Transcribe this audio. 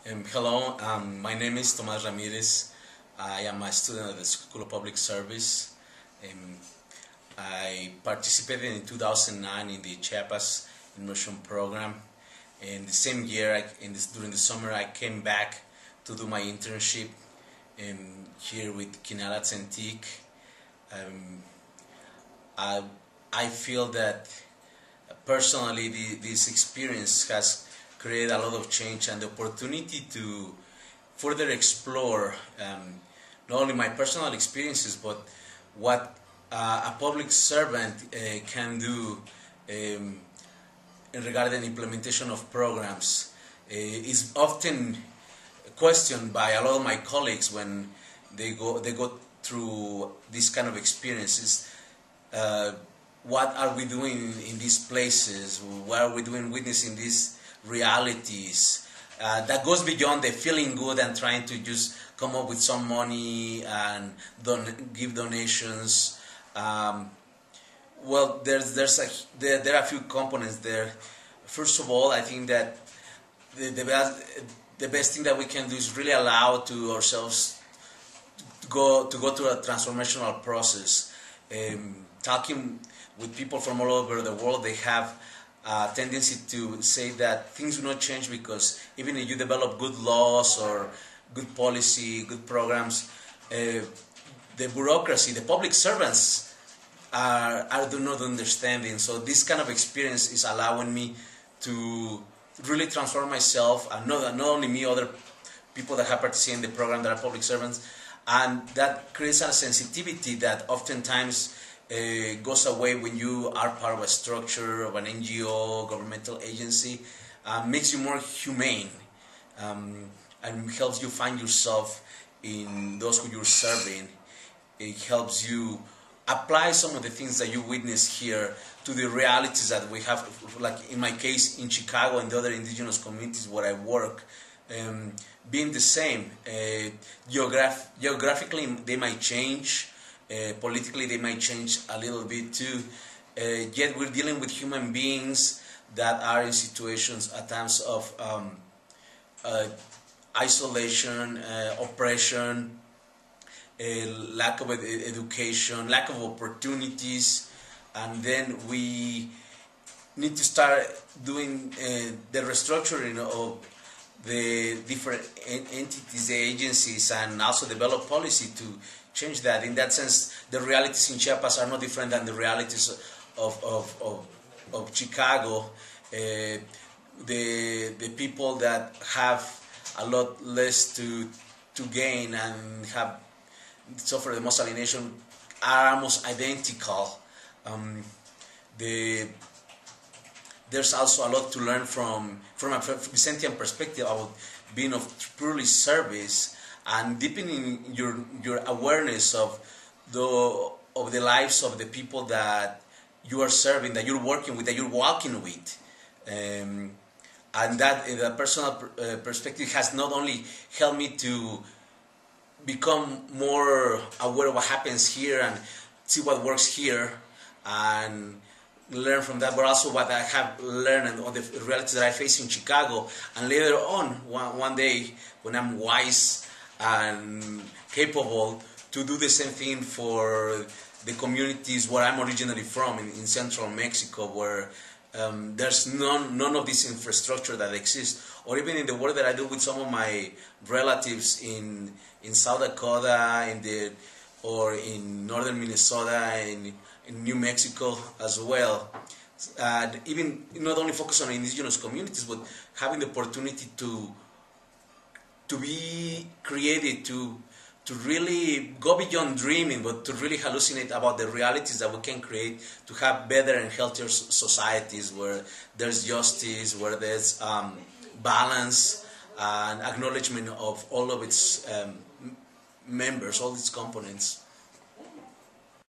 Hello, my name is Tomas Ramirez. I am a student at the School of Public Service. Um, I participated in 2009 in the Chiapas Immersion Program. And the same year, during the summer, I came back to do my internship here with Kinala Antique. Um, I, I feel that personally this experience has created a lot of change and the opportunity to further explore not only my personal experiences but what a public servant can do um, in regard to the implementation of programs is often questioned by a lot of my colleagues when they go through this kind of experiences. Uh, what are we doing in these places? What are we doing witnessing these realities? That goes beyond the feeling good and trying to just come up with some money and give donations. Well, there are a few components there. First of all, I think that the best thing that we can do is really allow to ourselves to go through a transformational process. Talking with people from all over the world, they have a tendency to say that things will not change because even if you develop good laws or good policy, good programs, the bureaucracy, the public servants do not understanding. So this kind of experience is allowing me to really transform myself, and not only me, other people that have participated in the program that are public servants, and that creates a sensitivity that oftentimes goes away when you are part of a structure of an NGO, governmental agency, makes you more humane, and helps you find yourself in those who you're serving. It helps you apply some of the things that you witness here to the realities that we have, like in my case in Chicago and the other indigenous communities where I work, being the same. Geographically they might change, politically they might change a little bit too, yet we're dealing with human beings that are in situations at times of isolation, oppression, lack of education, lack of opportunities, and then we need to start doing the restructuring of the different entities, the agencies, and also develop policy to change that. In that sense, the realities in Chiapas are no different than the realities of Chicago. The people that have a lot less to gain and have suffer the most alienation are almost identical. There's also a lot to learn from a Vicentian perspective about being of purely service and deepening your awareness of the lives of the people that you are serving, that you're working with, that you're walking with. And that the personal perspective has not only helped me to become more aware of what happens here and see what works here and learn from that, but also what I have learned and all the realities that I face in Chicago, and later on one day when I'm wise and capable to do the same thing for the communities where I'm originally from in central Mexico, where there's none of this infrastructure that exists, or even in the work that I do with some of my relatives in South Dakota, or in northern Minnesota, in New Mexico as well. Even not only focus on indigenous communities, but having the opportunity to be creative, to really go beyond dreaming, but to really hallucinate about the realities that we can create to have better and healthier societies where there's justice, where there's balance and acknowledgement of all of its members, all its components.